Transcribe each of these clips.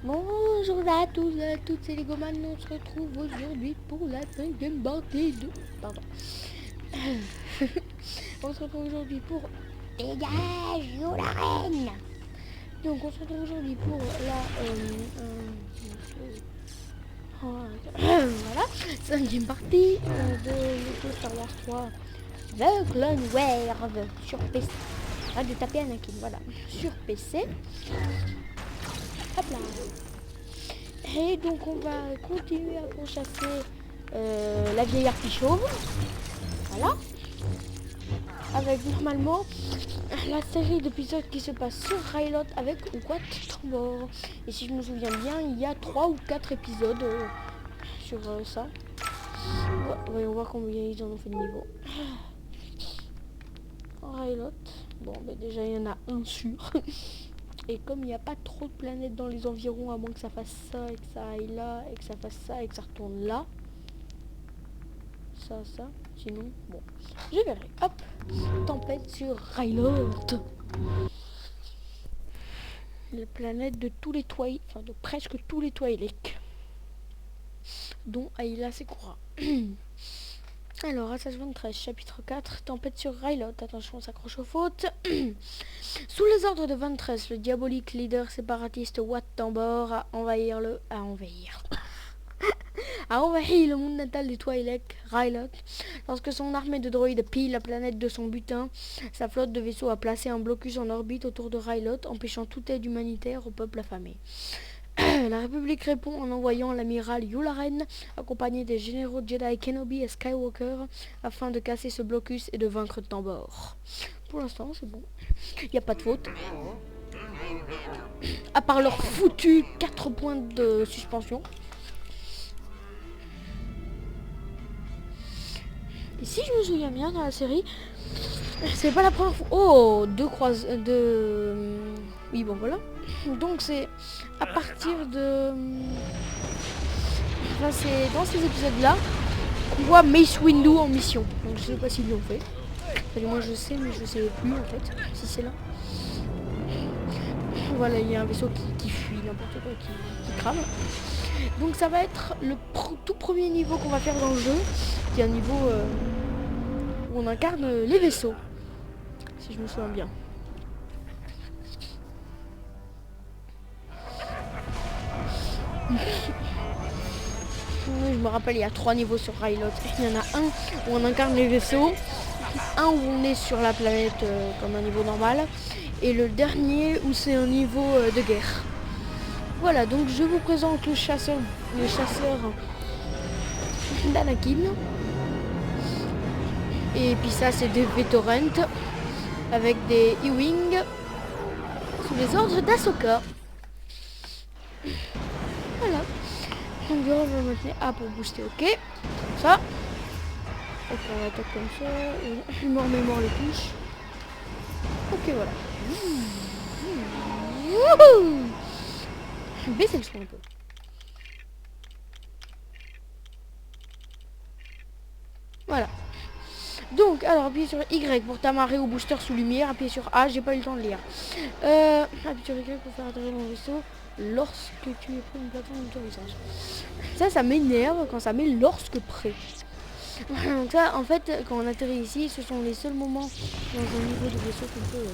Bonjour à tous et à toutes, c'est Legoman, on se retrouve aujourd'hui pour la 5e partie de... Pardon. On se retrouve aujourd'hui pour... Dégage, nous la reine. Donc on se retrouve aujourd'hui pour la... voilà, 5e partie de Star Wars 3. The Clone Wars sur PC. Arrête de taper Anakin, voilà. Sur PC. Hop là. Et donc on va continuer à pourchasser la vieille harpie chauve. Voilà. Avec normalement la série d'épisodes qui se passe sur Rylot avec Wat Tambor. Et si je me souviens bien, il y a 3 ou 4 épisodes sur ça. Voyons voir combien ils en ont fait de niveau. Rylot. Bon, ben déjà il y en a un sûr. Et comme il n'y a pas trop de planètes dans les environs, à moins que ça fasse ça et que ça aille là, et que ça fasse ça et que ça retourne là. Ça. Sinon, bon, je verrai. Hop, tempête sur Rylot. La planète de tous les Twilight, enfin de presque tous les Twi'lek, dont Ayla Secura. Alors, Assassin's 13, chapitre 4, tempête sur Rylot. Attention, on s'accroche aux fautes. Sous les ordres de 23, le diabolique leader séparatiste Wat Tambor a envahi le monde natal des Twi'lek, Rylot. Lorsque son armée de droïdes pille la planète de son butin, sa flotte de vaisseaux a placé un blocus en orbite autour de Rylot, empêchant toute aide humanitaire au peuple affamé. La République répond en envoyant l'amiral Yularen, accompagné des généraux Jedi Kenobi et Skywalker, afin de casser ce blocus et de vaincre Tambor. Pour l'instant, c'est bon. Il n'y a pas de faute. À part leur foutu 4 points de suspension. Et si je me souviens bien dans la série, c'est pas la première fois. Oh, oui, bon voilà. Donc c'est à partir de... Enfin, c'est dans ces épisodes-là qu'on voit Mace Windu en mission. Donc je sais pas s'ils l'ont fait. Enfin, du moins je sais, mais je sais plus en fait, si c'est là. Voilà, il y a un vaisseau qui fuit, n'importe quoi, qui crame. Donc ça va être le tout premier niveau qu'on va faire dans le jeu, qui est un niveau où on incarne les vaisseaux, si je me souviens bien. Je me rappelle, il y a 3 niveaux sur Rylot. Il y en a un où on incarne les vaisseaux, un où on est sur la planète comme un niveau normal, et le dernier où c'est un niveau de guerre. Voilà, donc je vous présente le chasseur d'Anakin. Et puis ça, c'est des Vetorrent avec des E-Wing sous les ordres d'Ahsoka. Voilà. Donc on va maintenir A pour booster, ok. Comme ça. Ok, on attaque comme ça. Je me remémore les touches. Ok, voilà. Baissez le son un peu. Voilà. Donc, alors, appuyez sur Y pour t'amarrer au booster sous lumière. Appuyez sur A, j'ai pas eu le temps de lire. Appuyez sur Y pour faire atterrir mon vaisseau lorsque tu es prêt à une plateforme d'autorisation. Ça m'énerve quand ça met lorsque prêt. Donc ça, en fait, quand on atterrit ici, ce sont les seuls moments dans un niveau de vaisseau qu'on peut...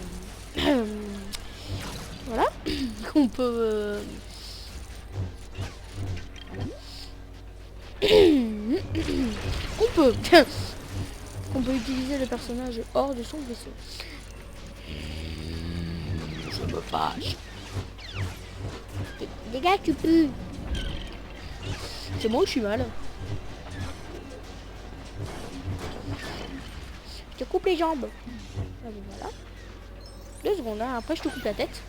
voilà. Qu'on peut... qu'on peut utiliser le personnage hors de son vaisseau. Je me fâche. Dégage, tu peux. C'est moi ou je suis mal? Je te coupe les jambes. Ah, ben voilà. 2 secondes, hein. Après je te coupe la tête.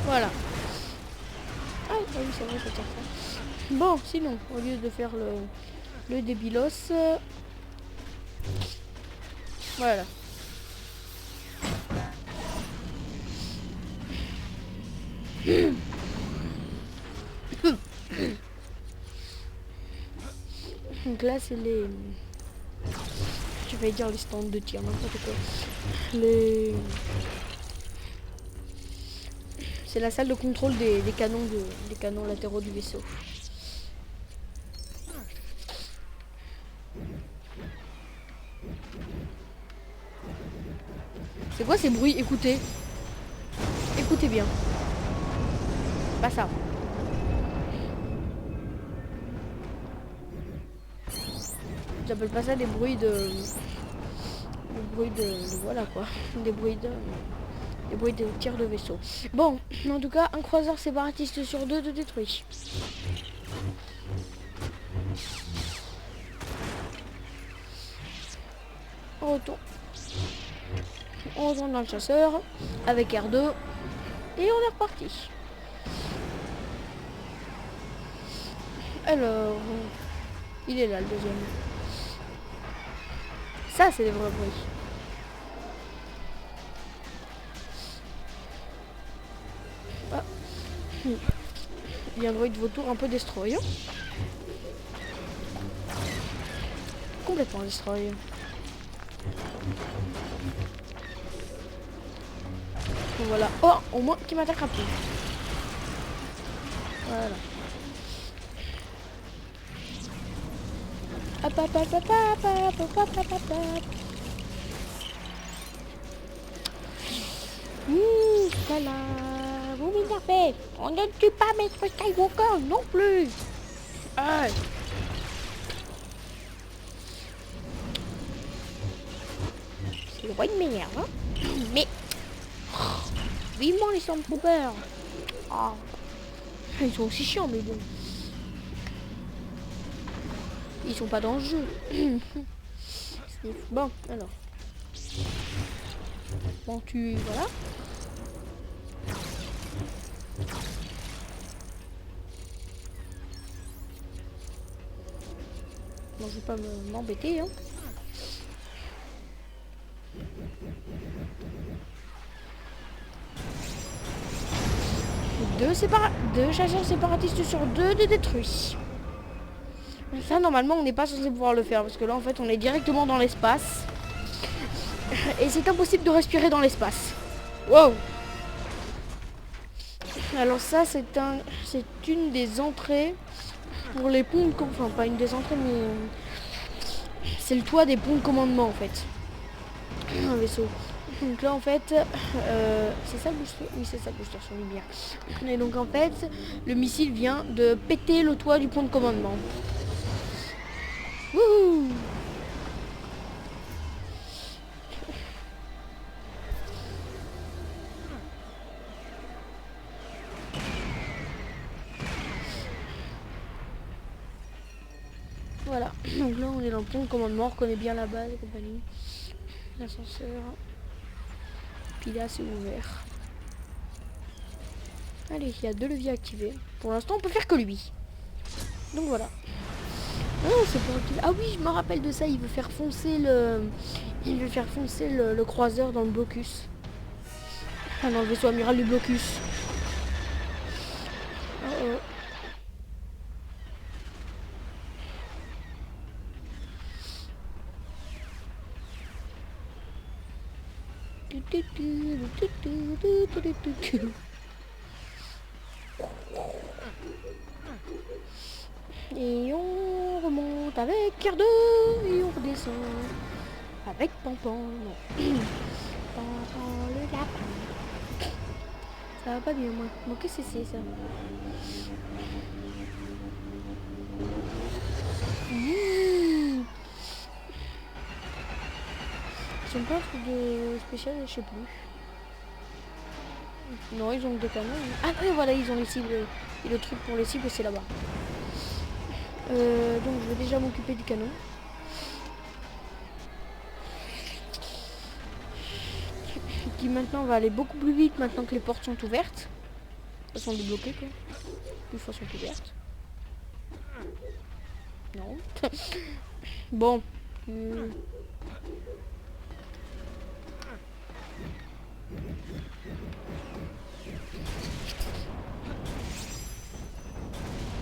Voilà. Ah oui, c'est vrai, je vais faire ça. Bon, sinon, au lieu de faire le débilos, voilà. Donc là, c'est les... Je vais dire les stands de tir, n'importe quoi. Les... C'est la salle de contrôle des canons des canons latéraux du vaisseau. C'est quoi ces bruits? Écoutez. Écoutez bien. Pas ça. J'appelle pas ça des bruits de... voilà quoi. Des bruits de tir de vaisseau. Bon, en tout cas, un croiseur séparatiste sur 2 de détruit. On retourne dans le chasseur avec R2 et on est reparti. Alors, il est là le deuxième. Ça, c'est des vrais bruits. Ah. Il y a un droïde de vautour un peu destroy. Complètement destroy. Voilà. Oh, au moins qui m'attaque un peu. Voilà. Hop, hop, hop, hop, hop, hop, hop, hop, hop, hop. Voilà. Vous m'énervez. On ne tue pas Maître Skywalker non plus. Ah. C'est le roi de m'énerve, hein. Mais... vivement les Stormtroopers. Oh. Ils sont aussi chiants, mais bon. Ils sont pas dans le jeu. Bon, alors. Bon, tu... voilà. Bon, je vais pas m'embêter, hein. Deux chasseurs séparatistes sur 2 de détruits. Ça, normalement, on n'est pas censé pouvoir le faire. Parce que là, en fait, on est directement dans l'espace. Et c'est impossible de respirer dans l'espace. Wow. Alors ça, c'est une des entrées pour les ponts de... enfin, pas une des entrées, mais... c'est le toit des ponts de commandement, en fait. Un vaisseau. Donc là, en fait, c'est ça le booster? Oui, c'est ça le booster sur lumière. Et donc, en fait, le missile vient de péter le toit du pont de commandement. Wouhou! Voilà, donc là on est dans le pont de commandement, on reconnaît bien la base et compagnie. L'ascenseur. Puis là c'est ouvert. Allez, il y a 2 leviers activés. Pour l'instant on peut faire que lui. Donc voilà. Oh, c'est pour activer. Ah oui, je me rappelle de ça, il veut faire foncer le... il veut faire foncer le croiseur dans le blocus. Ah, dans le vaisseau amiral du blocus. Oh oh. Et on remonte avec R2 et on redescend avec Pampan. Pampan le lapin. Ça va pas bien moi. Bon, qu'est-ce que c'est ça? Ils ont pas un truc de spécial, je sais plus. Non, ils ont des canons. Ah oui, voilà, ils ont les cibles. Et le truc pour les cibles, c'est là-bas. Donc je vais déjà m'occuper du canon. Qui maintenant va aller beaucoup plus vite maintenant que les portes sont ouvertes. Elles sont débloquées quoi. Une fois sont ouvertes. Non. Bon.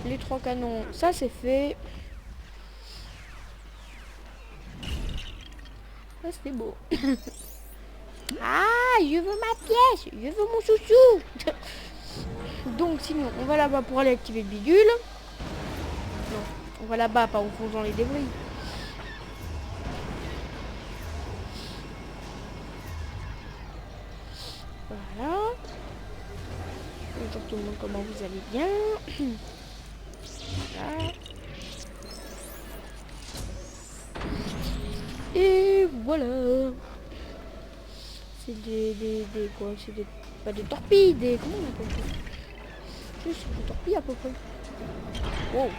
Les 3 canons, ça c'est fait. Ah, c'était beau. Ah, je veux ma pièce, je veux mon chouchou. Donc sinon, on va là-bas pour aller activer le bidule. Non, on va là-bas, pas en fonçant les débris. Voilà. Bonjour tout le monde, comment vous allez bien? Voilà. Et voilà. C'est des quoi? C'est des... Pas des torpilles, des... Comment on appelle ça? C'est des torpilles à peu près. Wow.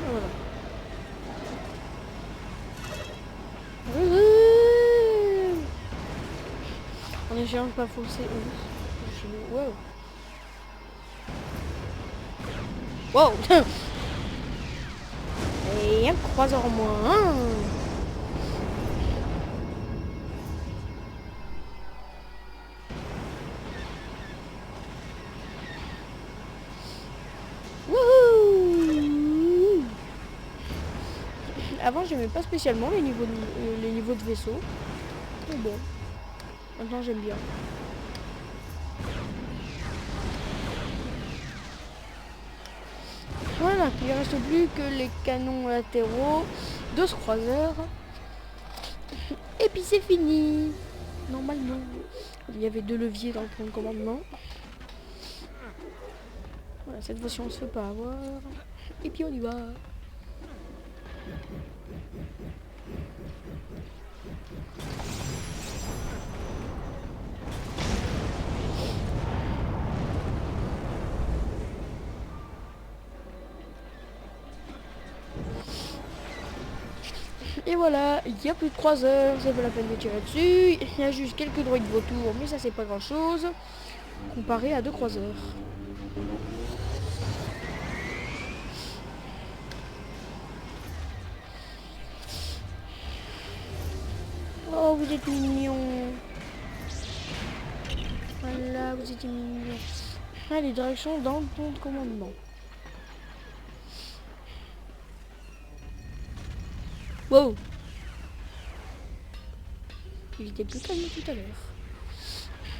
Voilà. En essayant de pas foncer. Wow. Wow. Et un croiseur en moins. Wouhou. Avant, j'aimais pas spécialement les niveaux de vaisseau. Mais bon, maintenant j'aime bien. Voilà, il ne reste plus que les canons latéraux de ce croiseur. Et puis c'est fini. Normalement, il y avait 2 leviers dans le point de commandement. Voilà, cette fois-ci on se fait pas avoir. Et puis on y va. Et voilà, il n'y a plus de croiseurs, c'est pas la peine de tirer dessus. Il y a juste quelques droïdes vautours, mais ça c'est pas grand chose comparé à 2 croiseurs. Oh, vous êtes mignons. Voilà, vous êtes mignons. Allez, direction dans le pont de commandement. Wow. Il était plus calme tout à l'heure.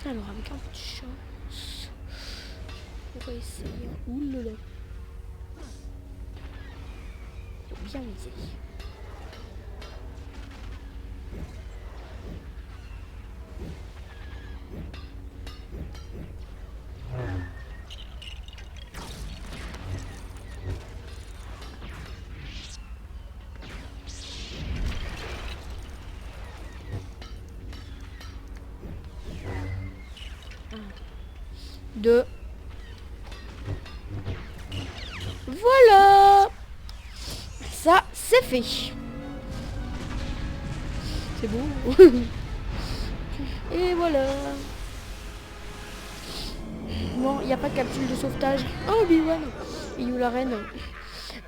Alors, avec un peu de chance, on va essayer. Oulala. Faut bien viser. Deux. Voilà. Ça, c'est fait. C'est beau. Et voilà. Bon, il n'y a pas de capsule de sauvetage. Oh, Obi-Wan. Il ou la reine.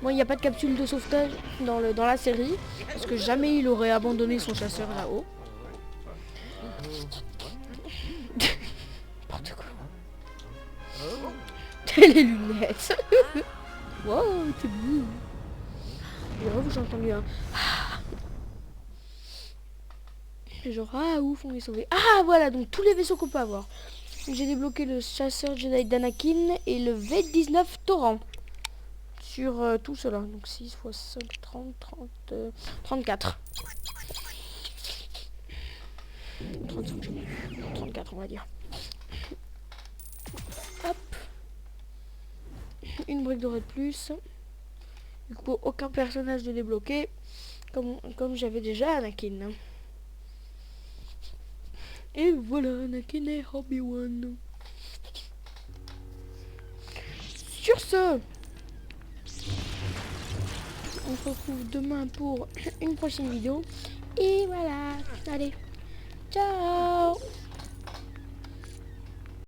Bon, il n'y a pas de capsule de sauvetage dans la série. Parce que jamais il aurait abandonné son chasseur là-haut. N'importe quoi. Les lunettes. Wow, c'est beau. Oh, j'ai entendu un... Genre, ah ouf, on est sauvé. Ah voilà, donc tous les vaisseaux qu'on peut avoir. J'ai débloqué le chasseur Jedi d'Anakin et le V-19 Torrent. Sur tout cela. Donc 6 x 5, 30, 34. 35, j'ai vu. 34, on va dire. Hop. Une brique dorée de plus. Du coup, aucun personnage de débloqué. Comme j'avais déjà Anakin. Et voilà, Anakin et Obi-Wan. Sur ce, on se retrouve demain pour une prochaine vidéo. Et voilà, allez, ciao.